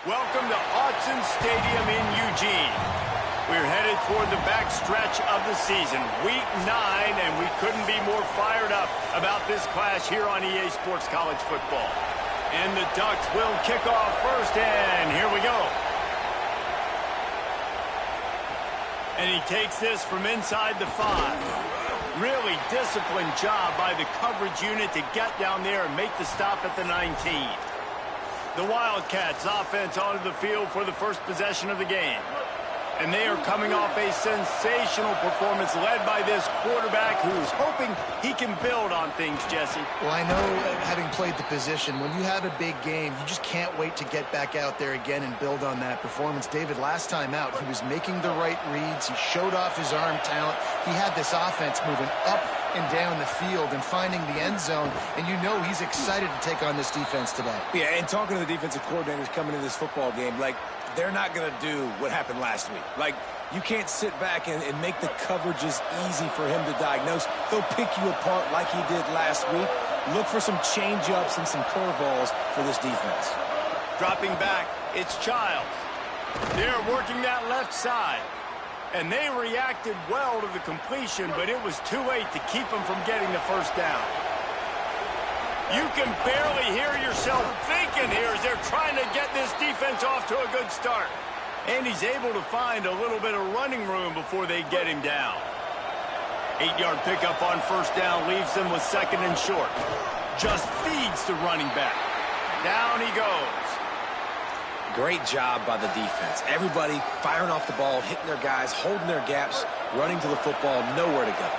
Welcome to Autzen Stadium in Eugene. We're headed toward the back stretch of the season, Week 9, and we couldn't be more fired up about this clash here on EA Sports College Football. And the Ducks will kick off first, and here we go. And he takes this from inside the 5. Really disciplined job by the coverage unit to get down there and make the stop at the 19. The Wildcats offense onto the field for the first possession of the game. And they are coming off a sensational performance led by this quarterback who's hoping he can build on things, Jesse. Well, I know, having played the position, when you have a big game, you just can't wait to get back out there again and build on that performance. David, last time out, he was making the right reads. He showed off his arm talent. He had this offense moving up and down the field and finding the end zone, and you know he's excited to take on this defense today. Yeah, and talking to the defensive coordinators coming into this football game, like, they're not going to do what happened last week. Like, you can't sit back and make the coverages easy for him to diagnose. They'll pick you apart like he did last week. Look for some change-ups and some curveballs for this defense. Dropping back, it's Childs. They're working that left side. And they reacted well to the completion, but it was too late to keep them from getting the first down. You can barely hear yourself thinking here as they're trying to get this defense off to a good start. And he's able to find a little bit of running room before they get him down. 8-yard pickup on first down leaves them with second and short. Just feeds the running back. Down he goes. Great job by the defense. Everybody firing off the ball, hitting their guys, holding their gaps, running to the football, nowhere to go.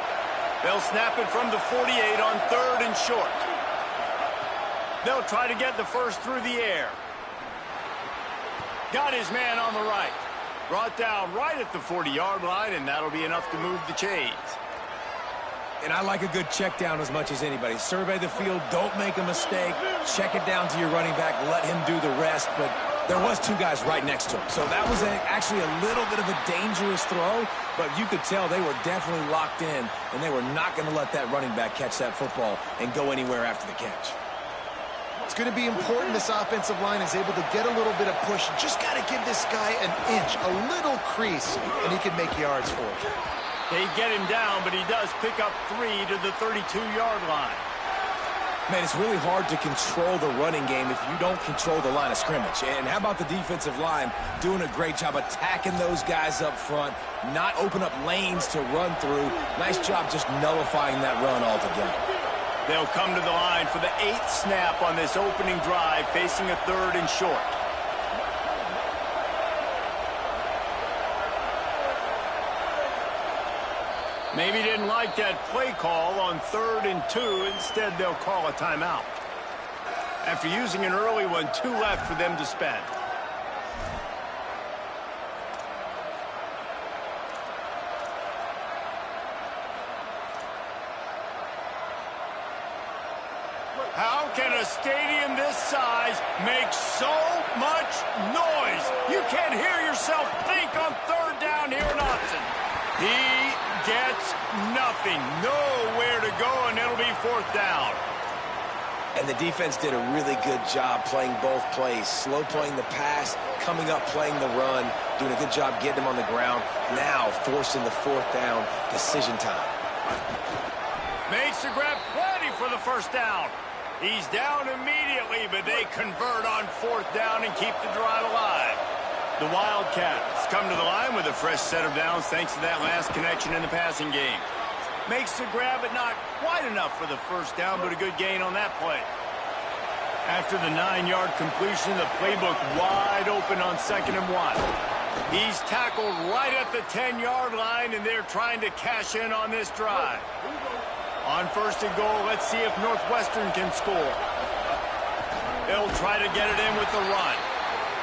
They'll snap it from the 48 on third and short. They'll try to get the first through the air. Got his man on the right. Brought down right at the 40-yard line, and that'll be enough to move the chains. And I like a good check down as much as anybody. Survey the field, don't make a mistake. Check it down to your running back, let him do the rest. But there was two guys right next to him. So that was actually a little bit of a dangerous throw, but you could tell they were definitely locked in, and they were not going to let that running back catch that football and go anywhere after the catch. It's going to be important this offensive line is able to get a little bit of push. Just got to give this guy an inch, a little crease, and he can make yards for it. They get him down, but he does pick up 3 to the 32-yard line. Man, it's really hard to control the running game if you don't control the line of scrimmage. And how about the defensive line doing a great job attacking those guys up front, not open up lanes to run through. Nice job just nullifying that run altogether. They'll come to the line for the 8th snap on this opening drive, facing a third and short. Maybe didn't like that play call on 3rd and 2. Instead, they'll call a timeout. After using an early one, 2 left for them to spend. How can a stadium this size make so much noise? You can't hear yourself think on 3rd down here in Autzen. He gets nothing. Nowhere to go, and it'll be 4th down. And the defense did a really good job playing both plays. Slow playing the pass, coming up playing the run, doing a good job getting him on the ground. Now forcing the 4th down, decision time. Makes the grab plenty for the first down. He's down immediately, but they convert on 4th down and keep the drive alive. The Wildcats come to the line with a fresh set of downs thanks to that last connection in the passing game. Makes the grab, but not quite enough for the first down, but a good gain on that play. After the 9-yard completion, the playbook wide open on 2nd and 1. He's tackled right at the 10-yard line, and they're trying to cash in on this drive. On 1st and goal, let's see if Northwestern can score. They'll try to get it in with the run.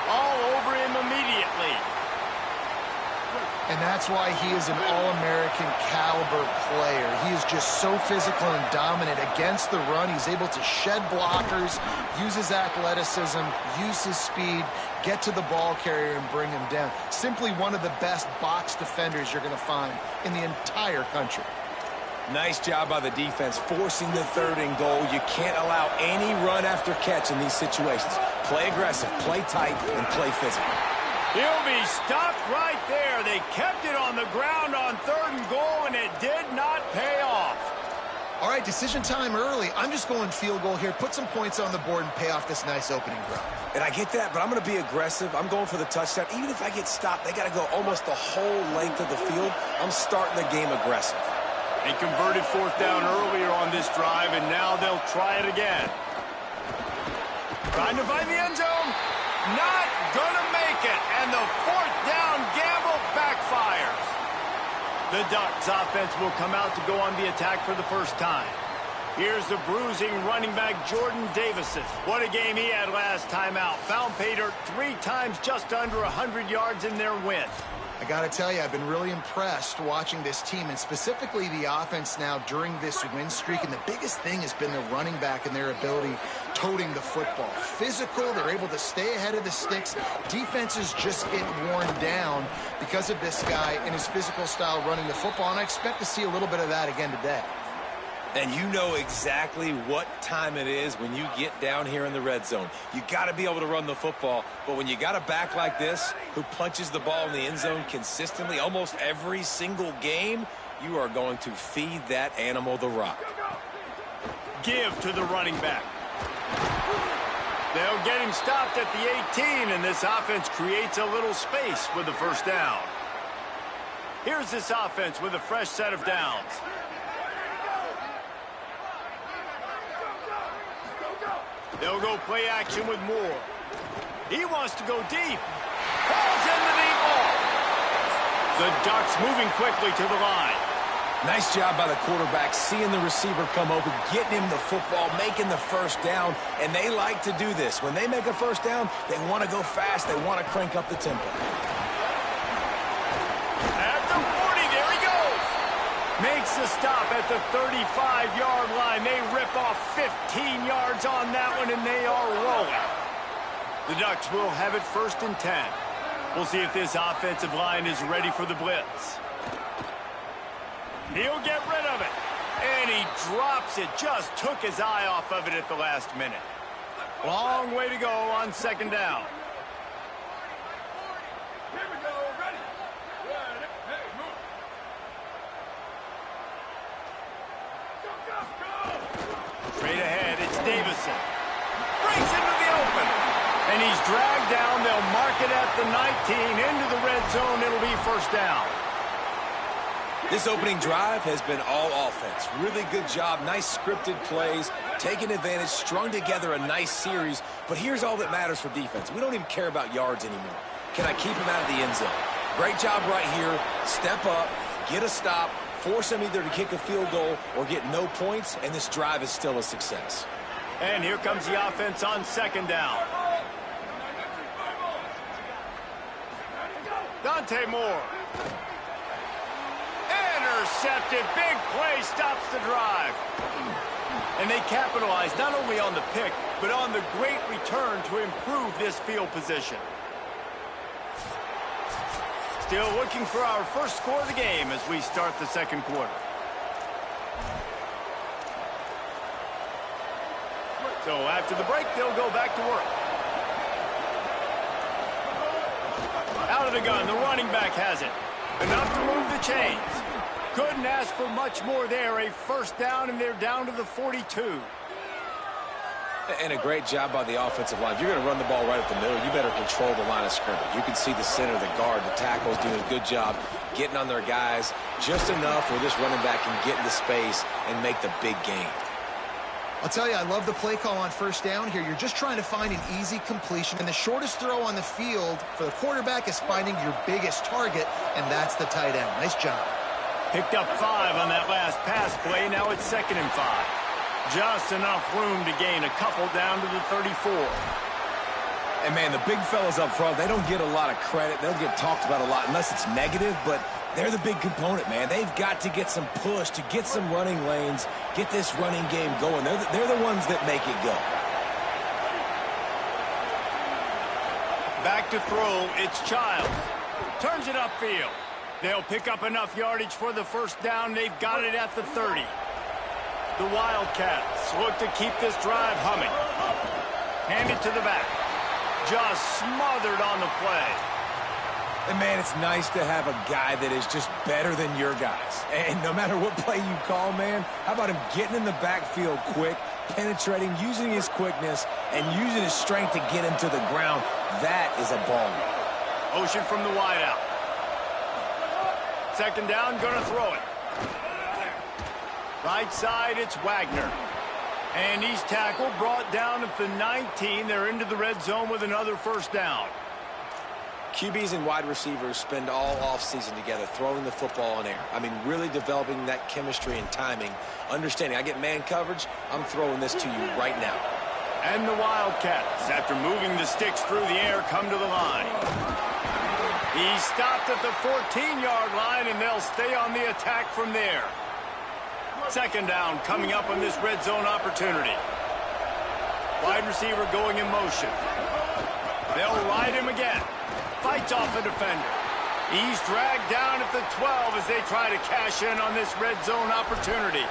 All over him immediately. And that's why he is an All-American caliber player. He is just so physical and dominant against the run. He's able to shed blockers, use his athleticism, use his speed, get to the ball carrier and bring him down. Simply one of the best box defenders you're going to find in the entire country. Nice job by the defense, forcing the 3rd and goal. You can't allow any run after catch in these situations. Play aggressive, play tight, and play physical. He'll be stopped right there. They kept it on the ground on 3rd and goal, and it did not pay off. All right, decision time early. I'm just going field goal here. Put some points on the board and pay off this nice opening drive. And I get that, but I'm going to be aggressive. I'm going for the touchdown. Even if I get stopped, they got to go almost the whole length of the field. I'm starting the game aggressive. They converted 4th down earlier on this drive, and now they'll try it again. Trying to find the end zone. Not gonna make it, and the 4th down gamble backfires. The Ducks offense will come out to go on the attack for the first time. Here's the bruising running back Jordan Davison. What a game he had last time out. Found pay dirt 3 times, just under 100 yards in their win. I got to tell you, I've been really impressed watching this team, and specifically the offense now during this win streak. And the biggest thing has been the running back and their ability toting the football. Physical, they're able to stay ahead of the sticks. Defenses just get worn down because of this guy and his physical style running the football, and I expect to see a little bit of that again today. And you know exactly what time it is when you get down here in the red zone. You got to be able to run the football, but when you got a back like this who punches the ball in the end zone consistently almost every single game, you are going to feed that animal the rock. Give to the running back. They'll get him stopped at the 18, and this offense creates a little space with the 1st down. Here's this offense with a fresh set of downs. They'll go play action with Moore. He wants to go deep. Falls in the deep ball. The Ducks moving quickly to the line. Nice job by the quarterback, seeing the receiver come open, getting him the football, making the 1st down, and they like to do this. When they make a 1st down, they want to go fast, they want to crank up the tempo. At the 40, there he goes. Makes the stop at the 35-yard line. They rip off 15 yards on that one, and they are rolling. The Ducks will have it 1st and 10. We'll see if this offensive line is ready for the blitz. He'll get rid of it. And he drops it. Just took his eye off of it at the last minute. Long way to go on 2nd down. Straight ahead, it's Davison. Breaks into the open. And he's dragged down. They'll mark it at the 19. Into the red zone. It'll be 1st down. This opening drive has been all offense. Really good job. Nice scripted plays. Taking advantage. Strung together a nice series. But here's all that matters for defense. We don't even care about yards anymore. Can I keep him out of the end zone? Great job right here. Step up. Get a stop. Force them either to kick a field goal or get no points, and this drive is still a success. And here comes the offense on 2nd down. Dante Moore. Intercepted. Big play stops the drive. And they capitalize not only on the pick, but on the great return to improve this field position. Still looking for our 1st score of the game as we start the 2nd quarter. So after the break, they'll go back to work. Out of the gun, the running back has it. Enough to move the chains. Couldn't ask for much more there. A 1st down, and they're down to the 42. And a great job by the offensive line. If you're going to run the ball right at the middle, you better control the line of scrimmage. You can see the center, the guard, the tackles doing a good job getting on their guys just enough where this running back can get into space and make the big game. I'll tell you, I love the play call on 1st down here. You're just trying to find an easy completion, and the shortest throw on the field for the quarterback is finding your biggest target, and that's the tight end. Nice job. Picked up 5 on that last pass play. Now it's 2nd and 5. Just enough room to gain a couple down to the 34. And, man, the big fellas up front, they don't get a lot of credit. They'll get talked about a lot unless it's negative, but they're the big component, man. They've got to get some push, to get some running lanes, get this running game going. They're the ones that make it go. Back to throw, it's Childs. Turns it upfield. They'll pick up enough yardage for the first down. They've got it at the 30. The Wildcats look to keep this drive humming. Hand it to the back. Just smothered on the play. And, man, it's nice to have a guy that is just better than your guys. And no matter what play you call, man, how about him getting in the backfield quick, penetrating, using his quickness, and using his strength to get him to the ground. That is a ball. Motion from the wideout. Second down, gonna throw it. Right side, it's Wagner. And he's tackled, brought down at the 19. They're into the red zone with another first down. QBs and wide receivers spend all offseason together throwing the football in air. I mean, really developing that chemistry and timing. Understanding, I get man coverage, I'm throwing this to you right now. And the Wildcats, after moving the sticks through the air, come to the line. He stopped at the 14-yard line, and they'll stay on the attack from there. Second down coming up on this red zone opportunity. Wide receiver going in motion. They'll ride him again. Fights off a defender. He's dragged down at the 12 as they try to cash in on this red zone opportunity.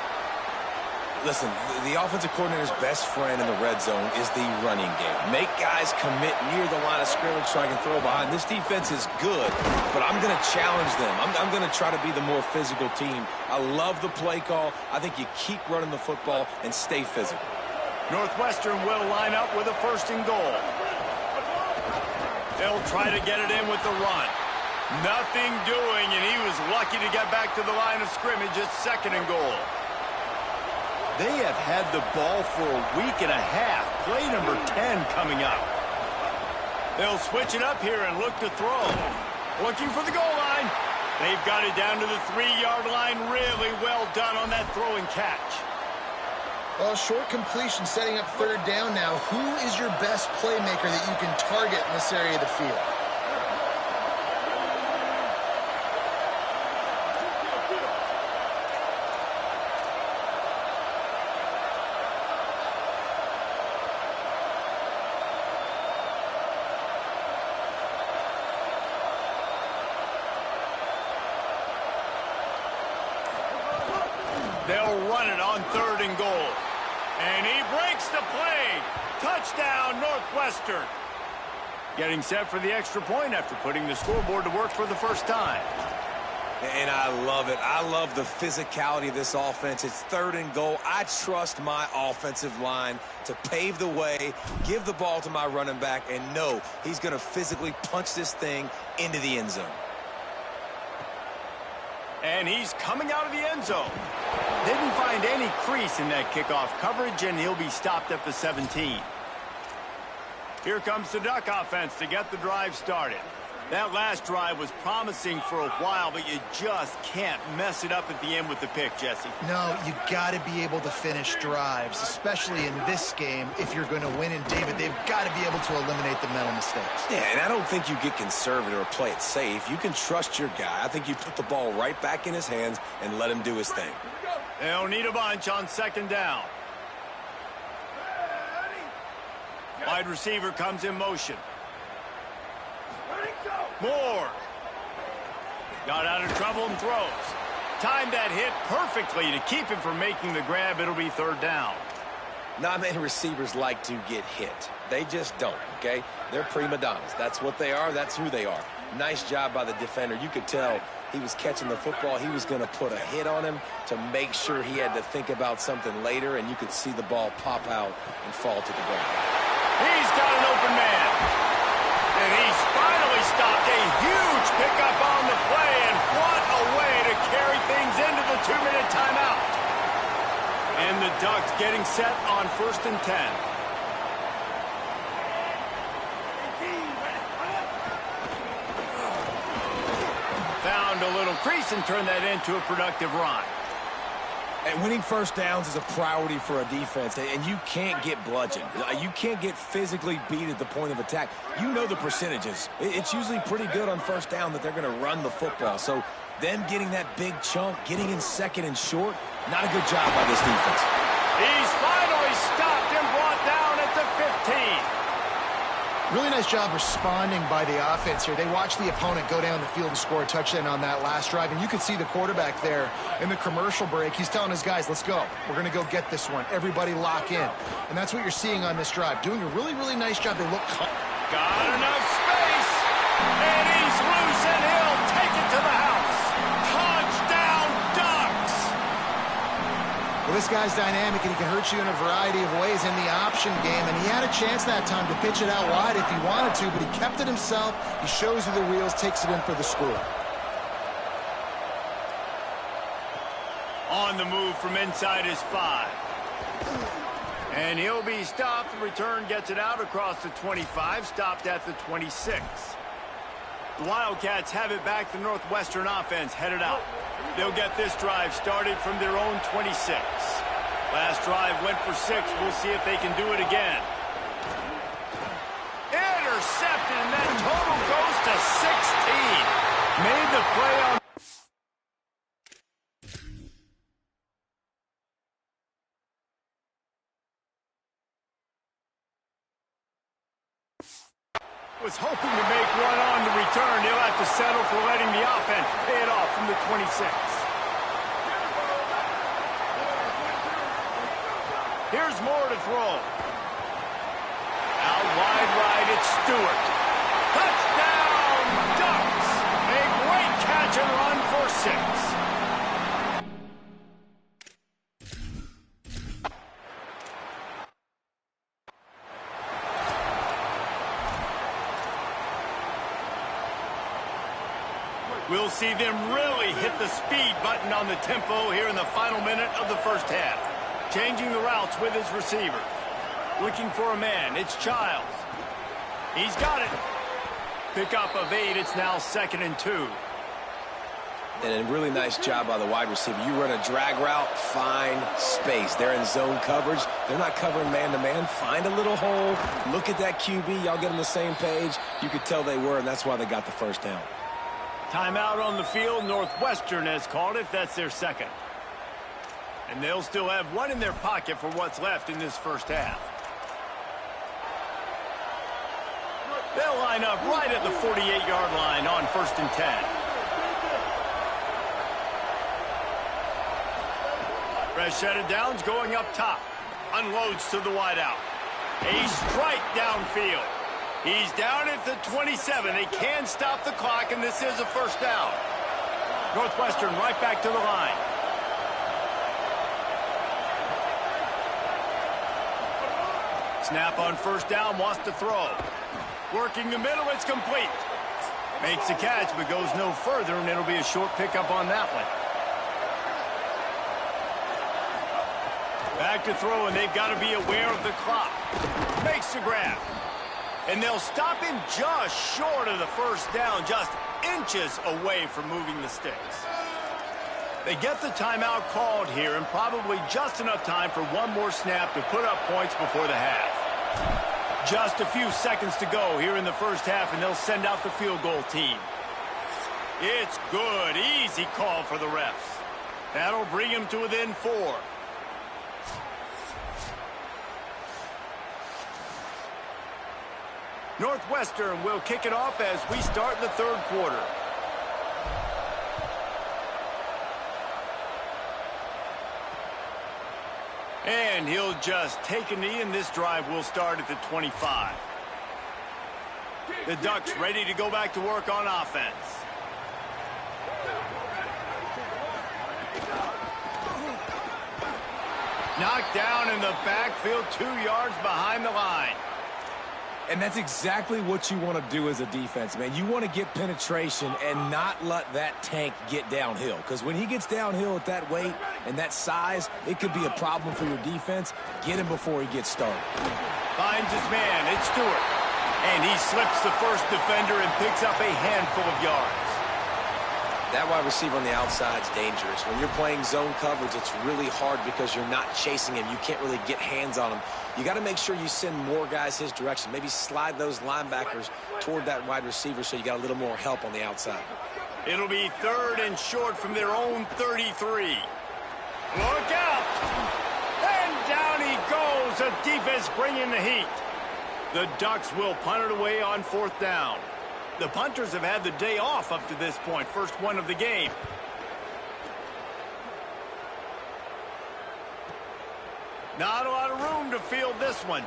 Listen, the offensive coordinator's best friend in the red zone is the running game. Make guys commit near the line of scrimmage so I can throw behind. This defense is good, but I'm going to challenge them. I'm going to try to be the more physical team. I love the play call. I think you keep running the football and stay physical. Northwestern will line up with a first and goal. They'll try to get it in with the run. Nothing doing, and he was lucky to get back to the line of scrimmage at second and goal. They have had the ball for a week and a half. Play number 10 coming up. They'll switch it up here and look to throw. Looking for the goal line. They've got it down to the 3-yard line. Really well done on that throw and catch. Well, short completion setting up third down now. Who is your best playmaker that you can target in this area of the field? They'll run it on third and goal. And he breaks the play. Touchdown, Northwestern. Getting set for the extra point after putting the scoreboard to work for the first time. And I love it. I love the physicality of this offense. It's third and goal. I trust my offensive line to pave the way, give the ball to my running back, and know he's going to physically punch this thing into the end zone. And he's coming out of the end zone. Didn't find any crease in that kickoff coverage, and he'll be stopped at the 17. Here comes the Duck offense to get the drive started. That last drive was promising for a while, but you just can't mess it up at the end with the pick, Jesse. No, you got to be able to finish drives, especially in this game. If you're going to win, and David, they've got to be able to eliminate the mental mistakes. Yeah, and I don't think you get conservative or play it safe. You can trust your guy. I think you put the ball right back in his hands and let him do his thing. They'll need a bunch on second down. Wide receiver comes in motion. Moore. Got out of trouble and throws. Timed that hit perfectly to keep him from making the grab. It'll be third down. Not many receivers like to get hit. They just don't, okay? They're prima donnas. That's what they are. That's who they are. Nice job by the defender. You could tell he was catching the football. He was going to put a hit on him to make sure he had to think about something later, and you could see the ball pop out and fall to the ground. He's got an open man. And he's finally stopped. A huge pickup on the play, and what a way to carry things into the 2-minute timeout. And the Ducks getting set on 1st and 10. Found a little crease and turned that into a productive run. And winning first downs is a priority for a defense, and you can't get bludgeoned. You can't get physically beat at the point of attack. You know the percentages. It's usually pretty good on first down that they're going to run the football. So them getting that big chunk, getting in second and short, not a good job by this defense. He's finally stopped and brought down at the 15. Really nice job responding by the offense here. They watched the opponent go down the field and score a touchdown on that last drive, and you could see the quarterback there in the commercial break. He's telling his guys, let's go. We're going to go get this one. Everybody lock in. And that's what you're seeing on this drive. Doing a really, really nice job. They look... Got enough space, and he's loose, and he'll take it to the house. Touchdown, Ducks! Well, this guy's dynamic, and he can hurt you in a variety of ways in the option game, and he had a chance that time to pitch it out wide if he wanted to, but he kept it himself. He shows you the wheels, takes it in for the score. On the move from inside his 5. And he'll be stopped. The return gets it out across the 25, stopped at the 26. The Wildcats have it back. The Northwestern offense headed out. They'll get this drive started from their own 26. Last drive went for 6. We'll see if they can do it again. Intercepted, and that total goes to 16. Made the play on... was hoping to make one on the return. He'll have to settle for letting the offense pay it off from the 26. Here's more to throw. Out wide right, it's Stewart. Touchdown, Ducks! A great catch and run for 6. We'll see them really hit the speed button on the tempo here in the final minute of the first half. Changing the routes with his receivers. Looking for a man. It's Childs. He's got it. Pickup of 8. It's now 2nd and 2. And a really nice job by the wide receiver. You run a drag route, find space. They're in zone coverage. They're not covering man-to-man. Find a little hole. Look at that QB. Y'all get on the same page. You could tell they were, and that's why they got the first down. Timeout on the field. Northwestern has called it. That's their 2nd. And they'll still have one in their pocket for what's left in this first half. They'll line up right at the 48-yard line on 1st and 10. Fresh set of downs going up top. Unloads to the wideout. A strike downfield. He's down at the 27. They can stop the clock, and this is a first down. Northwestern right back to the line. Snap on first down, wants to throw. Working the middle, it's complete. Makes the catch, but goes no further, and it'll be a short pickup on that one. Back to throw, and they've got to be aware of the clock. Makes the grab. And they'll stop him just short of the first down, just inches away from moving the sticks. They get the timeout called here, and probably just enough time for one more snap to put up points before the half. Just a few seconds to go here in the first half, and they'll send out the field goal team. It's good. Easy call for the refs. That'll bring him to within 4. Northwestern will kick it off as we start the 3rd quarter. And he'll just take a knee, and this drive will start at the 25. The Ducks ready to go back to work on offense. Knocked down in the backfield, 2 yards behind the line. And that's exactly what you want to do as a defense, man. You want to get penetration and not let that tank get downhill. Because when he gets downhill at that weight and that size, it could be a problem for your defense. Get him before he gets started. Finds his man. It's Stewart. And he slips the first defender and picks up a handful of yards. That wide receiver on the outside is dangerous. When you're playing zone coverage, it's really hard because you're not chasing him. You can't really get hands on him. You got to make sure you send more guys his direction. Maybe slide those linebackers toward that wide receiver so you got a little more help on the outside. It'll be 3rd and short from their own 33. Look out! And down he goes. The defense bringing the heat. The Ducks will punt it away on 4th down. The punters have had the day off up to this point. First one of the game. Not a lot of room to field this one.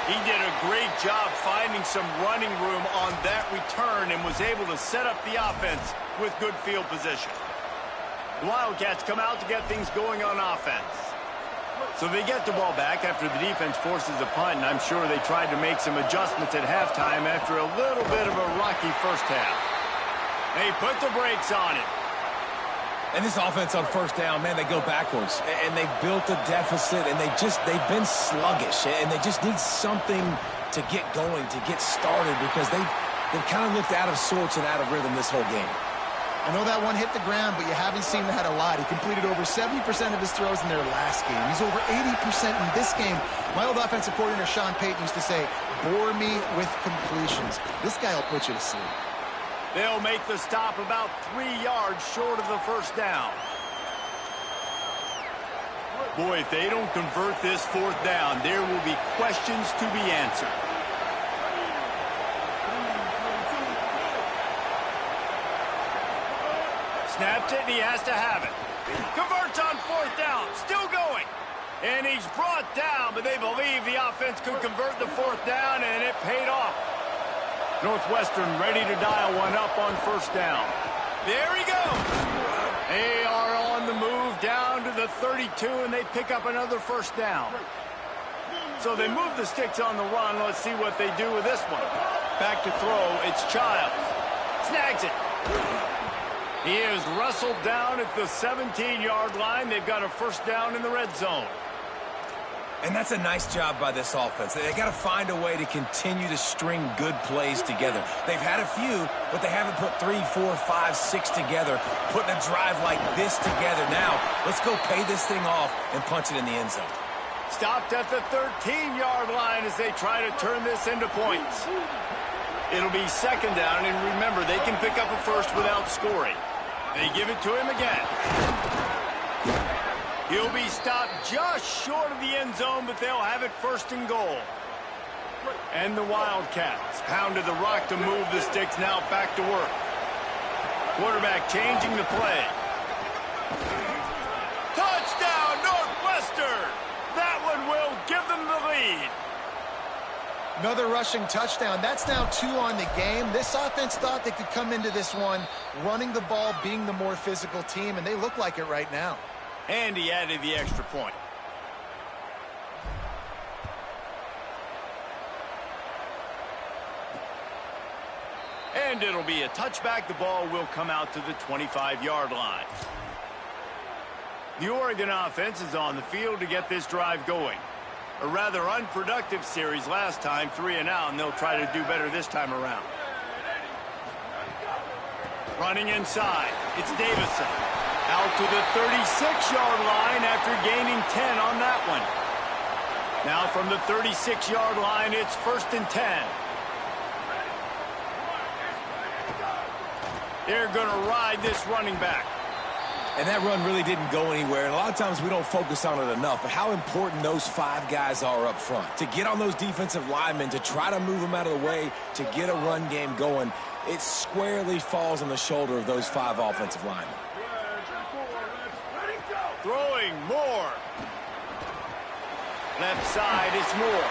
He did a great job finding some running room on that return and was able to set up the offense with good field position. The Wildcats come out to get things going on offense. So they get the ball back after the defense forces a punt, and I'm sure they tried to make some adjustments at halftime after a little bit of a rocky first half. They put the brakes on it. And this offense on 1st down, man, they go backwards. And they've built a deficit, and they've been sluggish. And they just need something to get going, to get started, because they've kind of looked out of sorts and out of rhythm this whole game. I know that one hit the ground, but you haven't seen that a lot. He completed over 70% of his throws in their last game. He's over 80% in this game. My old offensive coordinator, Sean Payton, used to say, bore me with completions. This guy will put you to sleep. They'll make the stop about 3 yards short of the first down. Boy, if they don't convert this 4th down, there will be questions to be answered. Snaps it, and he has to have it. Converts on 4th down. Still going. And he's brought down, but they believe the offense could convert the 4th down, and it paid off. Northwestern ready to dial one up on 1st down. There he goes. They are on the move down to the 32, and they pick up another 1st down. So they move the sticks on the run. Let's see what they do with this one. Back to throw. It's Childs. Snags it. He is wrestled down at the 17-yard line. They've got a 1st down in the red zone. And that's a nice job by this offense. They got to find a way to continue to string good plays together. They've had a few, but they haven't put 3, 4, 5, 6 together, putting a drive like this together. Now, let's go pay this thing off and punch it in the end zone. Stopped at the 13-yard line as they try to turn this into points. It'll be 2nd down, and remember, they can pick up a 1st without scoring. They give it to him again. He'll be stopped just short of the end zone, but they'll have it 1st and goal. And the Wildcats pounded the rock to move the sticks, now back to work. Quarterback changing the play. Touchdown, Northwestern! That one will give them the lead. Another rushing touchdown. That's now 2 on the game. This offense thought they could come into this one running the ball, being the more physical team, and they look like it right now. And he added the extra point. And it'll be a touchback. The ball will come out to the 25-yard line. The Oregon offense is on the field to get this drive going. A rather unproductive series last time, 3 and out, and they'll try to do better this time around. Running inside, it's Davison. Out to the 36-yard line after gaining 10 on that one. Now from the 36-yard line, it's 1st and 10. They're going to ride this running back. And that run really didn't go anywhere. And a lot of times we don't focus on it enough. But how important those 5 guys are up front. To get on those defensive linemen, to try to move them out of the way, to get a run game going, it squarely falls on the shoulder of those 5 offensive linemen. Throwing Moore. Left side, it's Moore.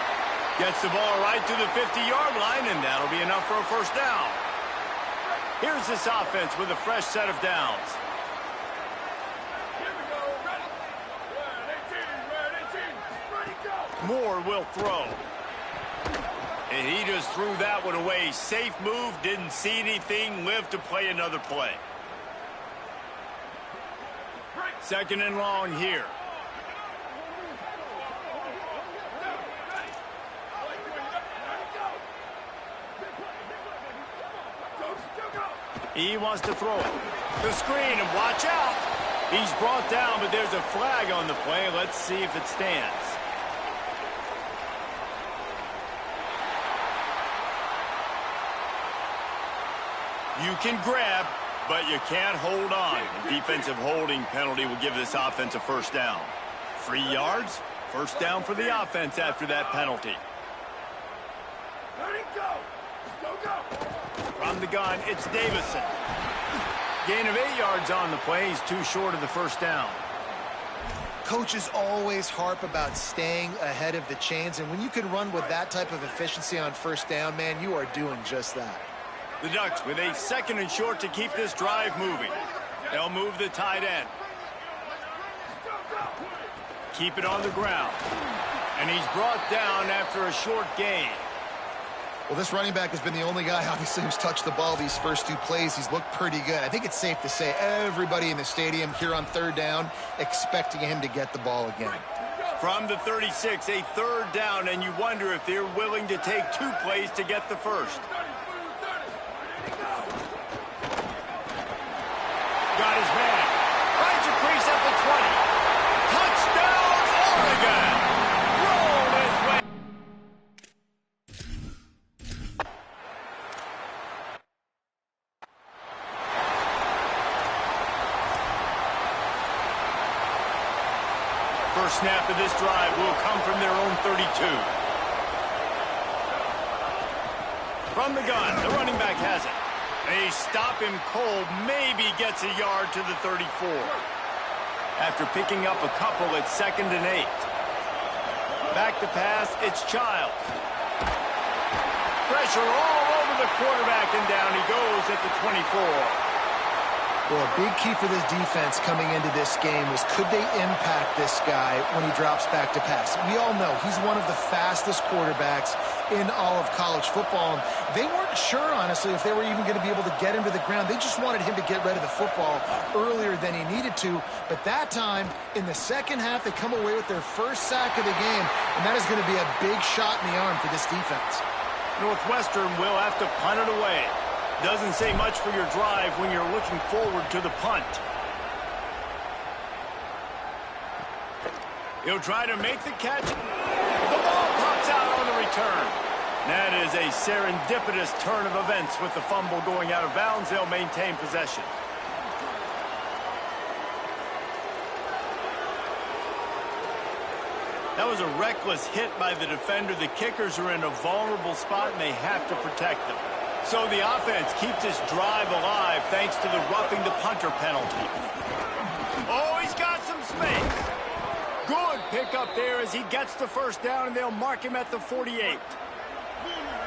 Gets the ball right to the 50-yard line, and that'll be enough for a 1st down. Here's this offense with a fresh set of downs. Moore will throw. And he just threw that one away. Safe move, didn't see anything, lived to play another play. 2nd and long here. He wants to throw it. The screen, and watch out. He's brought down, but there's a flag on the play. Let's see if it stands. You can grab, but you can't hold on. A defensive holding penalty will give this offense a 1st down. 3 yards, 1st down for the offense after that penalty. From the gun, it's Davison. Gain of 8 yards on the play. He's too short of the first down. Coaches always harp about staying ahead of the chains, and when you can run with that type of efficiency on first down, man, you are doing just that. The Ducks with a 2nd and short to keep this drive moving. They'll move the tight end. Keep it on the ground. And he's brought down after a short gain. Well, this running back has been the only guy, obviously, who's touched the ball these first 2 plays. He's looked pretty good. I think it's safe to say everybody in the stadium here on 3rd down expecting him to get the ball again. From the 36, a 3rd down, and you wonder if they're willing to take 2 plays to get the first. Got his man. Finds a crease at the 20. Touchdown, Oregon! Roll his way. First snap of this drive will come from their own 32. From the gun, the running back has it. They stop him cold, maybe gets a yard to the 34. After picking up a couple at 2nd and 8. Back to pass, it's Childs. Pressure all over the quarterback, and down he goes at the 24. Well, a big key for this defense coming into this game was, could they impact this guy when he drops back to pass? We all know he's one of the fastest quarterbacks in all of college football. They weren't sure, honestly, if they were even going to be able to get him to the ground. They just wanted him to get rid of the football earlier than he needed to. But that time, in the second half, they come away with their first sack of the game, and that is going to be a big shot in the arm for this defense. Northwestern will have to punt it away. Doesn't say much for your drive when you're looking forward to the punt. He'll try to make the catch. The ball pops out on the return. That is a serendipitous turn of events with the fumble going out of bounds. They'll maintain possession. That was a reckless hit by the defender. The kickers are in a vulnerable spot, and they have to protect them. So the offense keeps this drive alive thanks to the roughing the punter penalty. Oh, he's got some space. Good pickup there as he gets the first down, and they'll mark him at the 48.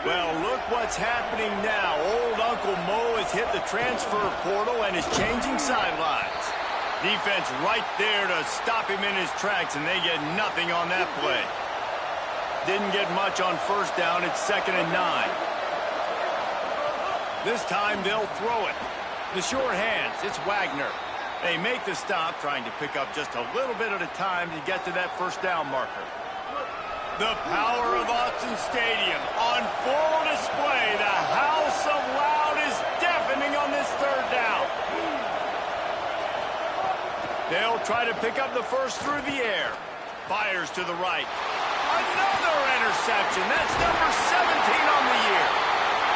Well, look what's happening now. Old Uncle Mo has hit the transfer portal and is changing sidelines. Defense right there to stop him in his tracks, and they get nothing on that play. Didn't get much on first down. It's 2nd and 9. This time they'll throw it. The sure hands, it's Wagner. They make the stop, trying to pick up just a little bit at a time to get to that first down marker. The power of Autzen Stadium on full display. The house of loud is deafening on this 3rd down. They'll try to pick up the first through the air. Fires to the right. Another interception. That's number 17 on the year.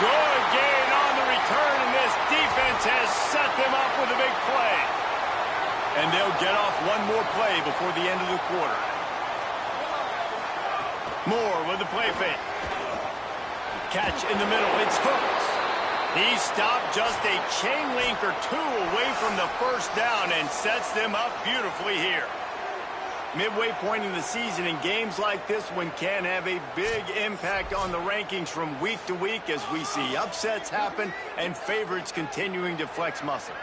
Good gain on the return, and this defense has set them up with a big play. And they'll get off one more play before the end of the quarter. Moore with the play fake. Catch in the middle. It's Hooks. He stopped just a chain link or 2 away from the first down and sets them up beautifully here. Midway point in the season, in games like this one can have a big impact on the rankings from week to week as we see upsets happen and favorites continuing to flex muscle.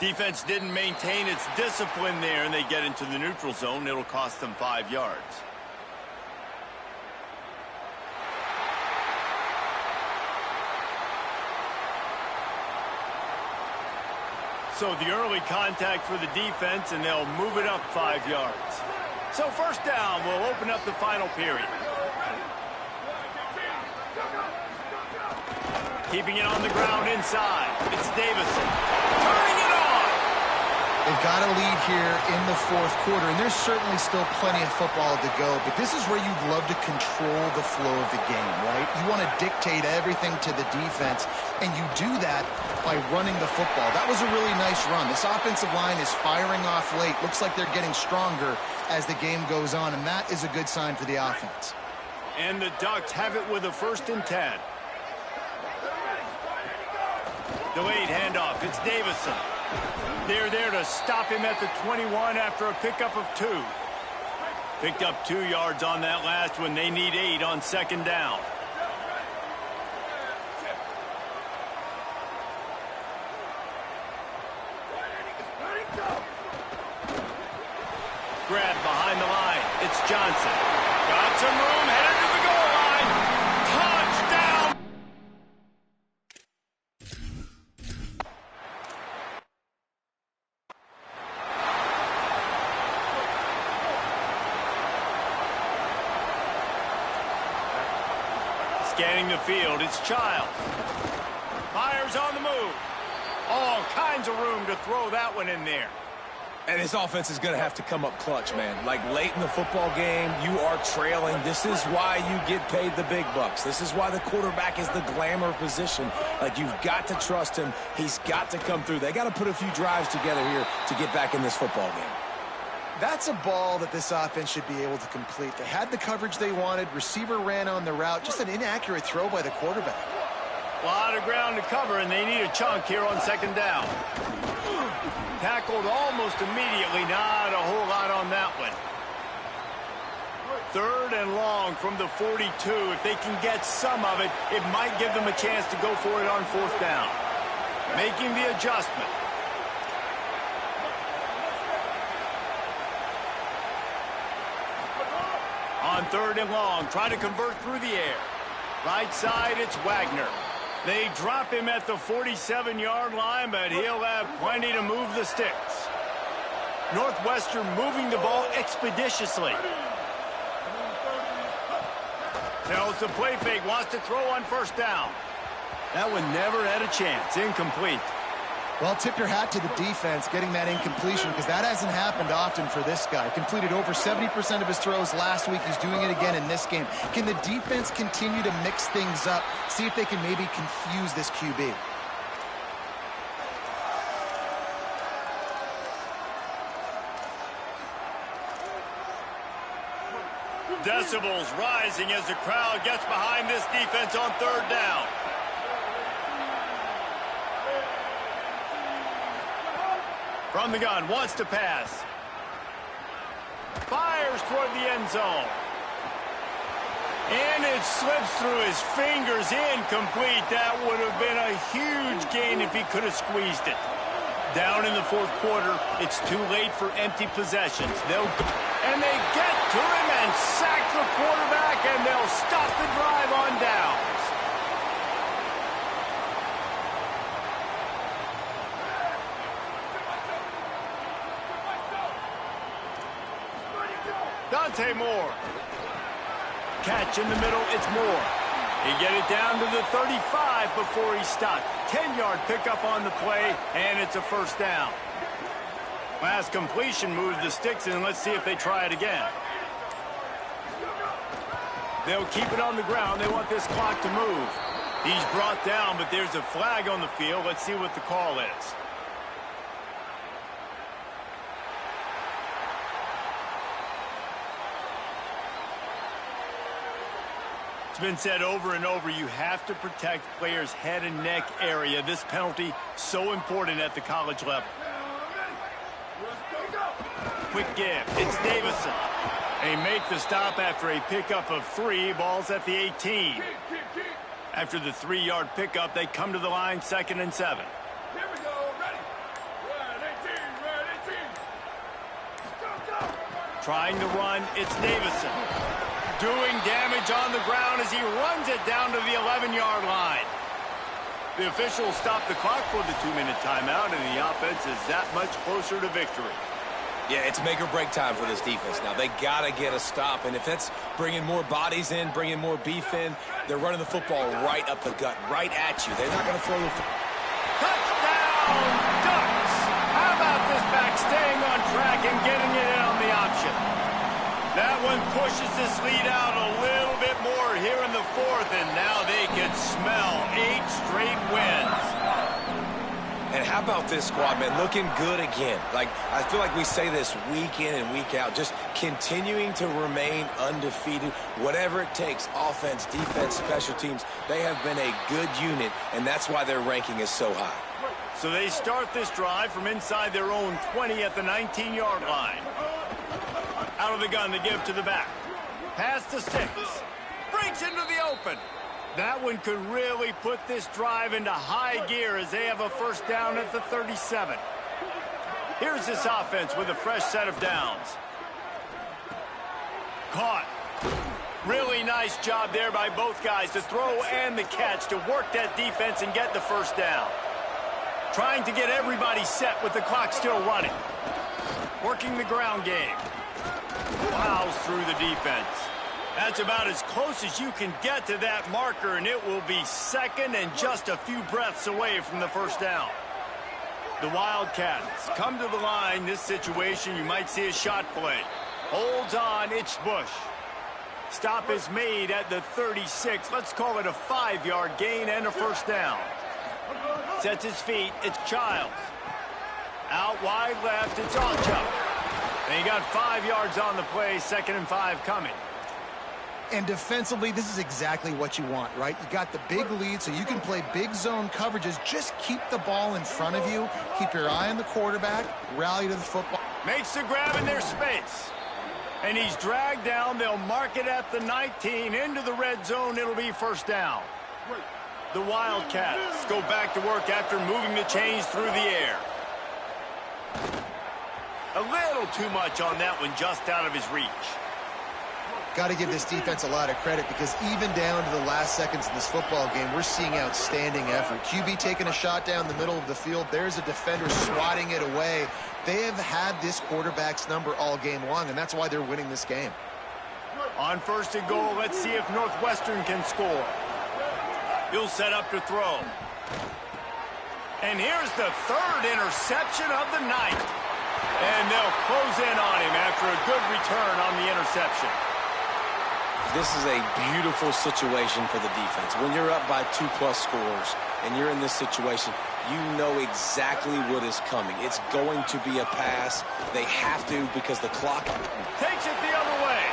Defense didn't maintain its discipline there, and they get into the neutral zone. It'll cost them 5 yards. So the early contact for the defense, and they'll move it up 5 yards. So first down will open up the final period. Keeping it on the ground inside. It's Davison. Turning it on. They've got a lead here in the fourth quarter, and there's certainly still plenty of football to go, but this is where you'd love to control the flow of the game, right? You want to dictate everything to the defense, and you do that by running the football. That was a really nice run. This offensive line is firing off late. Looks like they're getting stronger as the game goes on, and that is a good sign for the offense. And the Ducks have it with a 1st and 10. Delayed handoff. It's Davison. They're there to stop him at the 21 after a pickup of 2. Picked up 2 yards on that last one. They need 8 on 2nd down. Grab behind the line. It's Johnson. Got some room, headed to the goal line. Touchdown! Scanning the field, it's Childs. Fires on the move. All kinds of room to throw that one in there. And his offense is going to have to come up clutch, man. Like, late in the football game, you are trailing. This is why you get paid the big bucks. This is why the quarterback is the glamour position. Like, you've got to trust him. He's got to come through. They got to put a few drives together here to get back in this football game. That's a ball that this offense should be able to complete. They had the coverage they wanted. Receiver ran on the route. Just an inaccurate throw by the quarterback. A lot of ground to cover, and they need a chunk here on 2nd down. Tackled almost immediately. Not a whole lot on that one. 3rd and long from the 42. If they can get some of it, it might give them a chance to go for it on 4th down. Making the adjustment. On 3rd and long, trying to convert through the air. Right side, it's Wagner. They drop him at the 47-yard line, but he'll have plenty to move the sticks. Northwestern moving the ball expeditiously. Tells the play fake, wants to throw on 1st down. That one never had a chance. Incomplete. Well, tip your hat to the defense getting that incompletion, because that hasn't happened often for this guy. Completed over 70% of his throws last week. He's doing it again in this game. Can the defense continue to mix things up, see if they can maybe confuse this QB? Decibels rising as the crowd gets behind this defense on 3rd down. From the gun, wants to pass. Fires toward the end zone. And it slips through his fingers, incomplete. That would have been a huge gain if he could have squeezed it. Down in the 4th quarter, it's too late for empty possessions. And they get to him and sack the quarterback, and they'll stop the drive on downs. Dante Moore. Catch in the middle, it's Moore. He get it down to the 35 before he stopped. 10-yard pickup on the play, and it's a 1st down. Last completion moves the sticks, and let's see if they try it again. They'll keep it on the ground. They want this clock to move. He's brought down, but there's a flag on the field. Let's see what the call is. It's been said over and over, you have to protect players' head and neck area. This penalty, so important at the college level. Quick give. It's Davison. They make the stop after a pickup of 3. Ball's at the 18. After the 3-yard pickup, they come to the line, 2nd and 7. Here we go. Ready? Red 18. Red 18. Go, go. Trying to run, it's Davison. Doing damage on the ground as he runs it down to the 11-yard line. The officials stop the clock for the 2-minute timeout, and the offense is that much closer to victory. Yeah, it's make or break time for this defense now. They got to get a stop, and if that's bringing more bodies in, bringing more beef in, they're running the football right up the gut, right at you. They're not going to throw the Touchdown, Ducks! How about this back staying on track and getting it in on the option. That one pushes this lead out a little bit more here in the fourth, and now they can smell 8 straight wins. And how about this squad, man? Looking good again. Like, I feel like we say this week in and week out, just continuing to remain undefeated. Whatever it takes, offense, defense, special teams, they have been a good unit, and that's why their ranking is so high. So they start this drive from inside their own 20 at the 19-yard line. Out of the gun to give to the back. Pass to 6. Breaks into the open. That one could really put this drive into high gear as they have a first down at the 37. Here's this offense with a fresh set of downs. Caught. Really nice job there by both guys to throw and the catch to work that defense and get the first down. Trying to get everybody set with the clock still running. Working the ground game. Plows through the defense. That's about as close as you can get to that marker, and it will be second and just a few breaths away from the first down. The Wildcats come to the line. This situation, you might see a shot play. Holds on, it's Bush. Stop is made at the 36. Let's call it a 5-yard gain and a first down. Sets his feet, it's Childs. Out wide left, it's Alchuk. And he got 5 yards on the play, 2nd and 5 coming. And defensively, this is exactly what you want, right? You got the big lead, so you can play big zone coverages. Just keep the ball in front of you. Keep your eye on the quarterback. Rally to the football. Makes the grab in their space. And he's dragged down. They'll mark it at the 19. Into the red zone, it'll be first down. The Wildcats go back to work after moving the chains through the air. A little too much on that one, just out of his reach. Got to give this defense a lot of credit because even down to the last seconds of this football game, we're seeing outstanding effort. QB taking a shot down the middle of the field. There's a defender swatting it away. They have had this quarterback's number all game long, and that's why they're winning this game. On 1st and goal, let's see if Northwestern can score. He'll set up to throw. And here's the 3rd interception of the night. And they'll close in on him after a good return on the interception. This is a beautiful situation for the defense. When you're up by 2+ scores and you're in this situation, you know exactly what is coming. It's going to be a pass. They have to because the clock takes it the other way.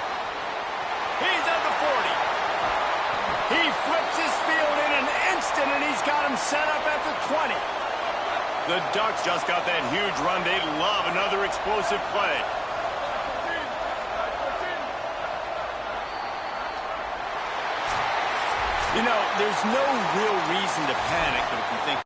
He's at the 40. He flips his field in an instant, and he's got him set up at the 20. The Ducks just got that huge run. They love another explosive play. You know, there's no real reason to panic, but if you think